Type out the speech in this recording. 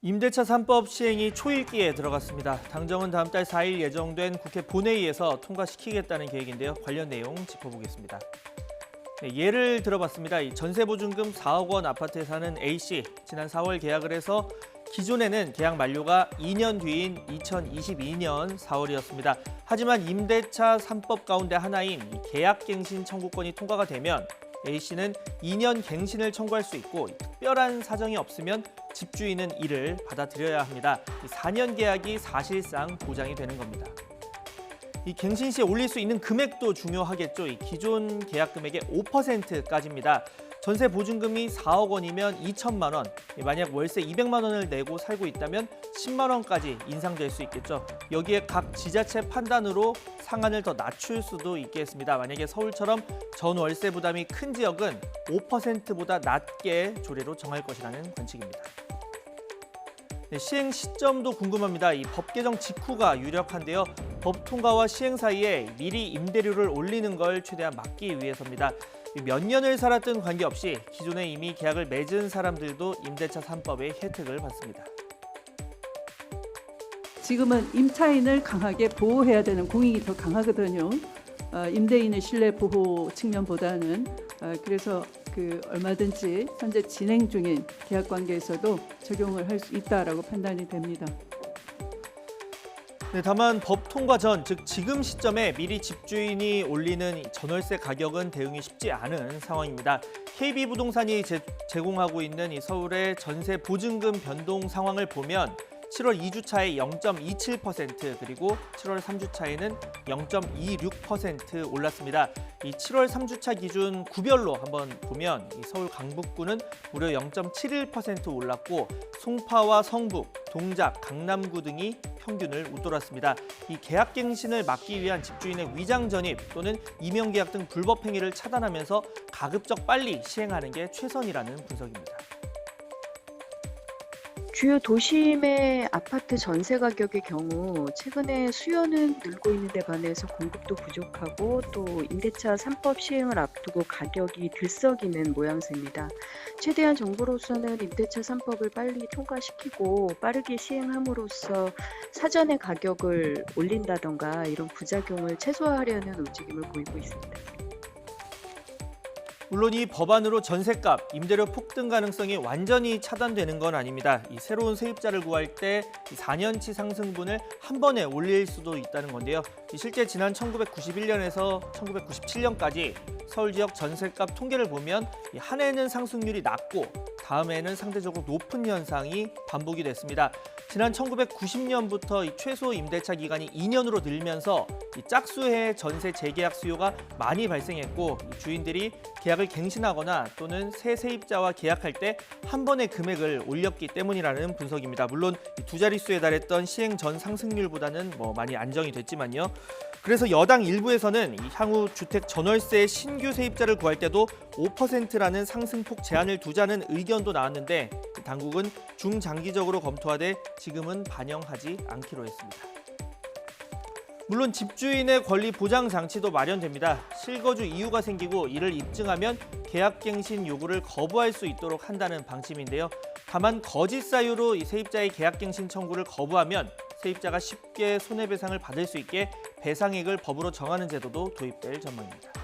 임대차 3법 시행이 초읽기에 들어갔습니다. 당정은 다음 달 4일 예정된 국회 본회의에서 통과시키겠다는 계획인데요. 관련 내용 짚어보겠습니다. 예를 들어봤습니다. 전세보증금 4억 원 아파트에 사는 A씨, 지난 4월 계약을 해서 기존에는 계약 만료가 2년 뒤인 2022년 4월이었습니다. 하지만 임대차 3법 가운데 하나인 계약갱신 청구권이 통과가 되면 A씨는 2년 갱신을 청구할 수 있고 특별한 사정이 없으면 집주인은 이를 받아들여야 합니다. 4년 계약이 사실상 보장이 되는 겁니다. 이 갱신 시에 올릴 수 있는 금액도 중요하겠죠. 이 기존 계약 금액의 5%까지입니다. 전세 보증금이 4억 원이면 2천만 원, 만약 월세 200만 원을 내고 살고 있다면 10만 원까지 인상될 수 있겠죠. 여기에 각 지자체 판단으로 상한을 더 낮출 수도 있겠습니다. 만약에 서울처럼 전 월세 부담이 큰 지역은 5%보다 낮게 조례로 정할 것이라는 관측입니다. 시행 시점도 궁금합니다. 이 법 개정 직후가 유력한데요. 법 통과와 시행 사이에 미리 임대료를 올리는 걸 최대한 막기 위해서입니다. 몇 년을 살았든 관계없이 기존에 이미 계약을 맺은 사람들도 임대차 3법의 혜택을 받습니다. 지금은 임차인을 강하게 보호해야 되는 공익이 더 강하거든요. 임대인의 신뢰 보호 측면보다는 그래서 얼마든지 현재 진행 중인 계약 관계에서도 적용을 할 수 있다라고 판단이 됩니다. 네, 다만 법 통과 전, 즉 지금 시점에 미리 집주인이 올리는 전월세 가격은 대응이 쉽지 않은 상황입니다. KB부동산이 제공하고 있는 이 서울의 전세 보증금 변동 상황을 보면 7월 2주차에 0.27% 그리고 7월 3주차에는 0.26% 올랐습니다. 이 7월 3주차 기준 구별로 한번 보면 이 서울 강북구는 무려 0.71% 올랐고 송파와 성북, 동작, 강남구 등이 평균을 웃돌았습니다. 이 계약갱신을 막기 위한 집주인의 위장 전입 또는 이명 계약 등 불법 행위를 차단하면서 가급적 빨리 시행하는 게 최선이라는 분석입니다. 주요 도심의 아파트 전세 가격의 경우 최근에 수요는 늘고 있는 데 반해서 공급도 부족하고 또 임대차 3법 시행을 앞두고 가격이 들썩이는 모양새입니다. 최대한 정부로서는 임대차 3법을 빨리 통과시키고 빠르게 시행함으로써 사전에 가격을 올린다던가 이런 부작용을 최소화하려는 움직임을 보이고 있습니다. 물론 이 법안으로 전셋값, 임대료 폭등 가능성이 완전히 차단되는 건 아닙니다. 이 새로운 세입자를 구할 때 4년치 상승분을 한 번에 올릴 수도 있다는 건데요. 실제 지난 1991년에서 1997년까지 서울 지역 전셋값 통계를 보면 한 해는 상승률이 낮고 다음 해는 상대적으로 높은 현상이 반복이 됐습니다. 지난 1990년부터 이 최소 임대차 기간이 2년으로 늘면서 이 짝수해 전세 재계약 수요가 많이 발생했고 주인들이 계약을 갱신하거나 또는 새 세입자와 계약할 때 한 번에 금액을 올렸기 때문이라는 분석입니다. 물론 두 자릿수에 달했던 시행 전 상승률보다는 많이 안정이 됐지만요. 그래서 여당 일부에서는 향후 주택 전월세 신규 세입자를 구할 때도 5%라는 상승폭 제한을 두자는 의견도 나왔는데 당국은 중장기적으로 검토하되 지금은 반영하지 않기로 했습니다. 물론 집주인의 권리 보장 장치도 마련됩니다. 실거주 이유가 생기고 이를 입증하면 계약갱신 요구를 거부할 수 있도록 한다는 방침인데요. 다만 거짓 사유로 이 세입자의 계약갱신 청구를 거부하면 세입자가 쉽게 손해배상을 받을 수 있게 배상액을 법으로 정하는 제도도 도입될 전망입니다.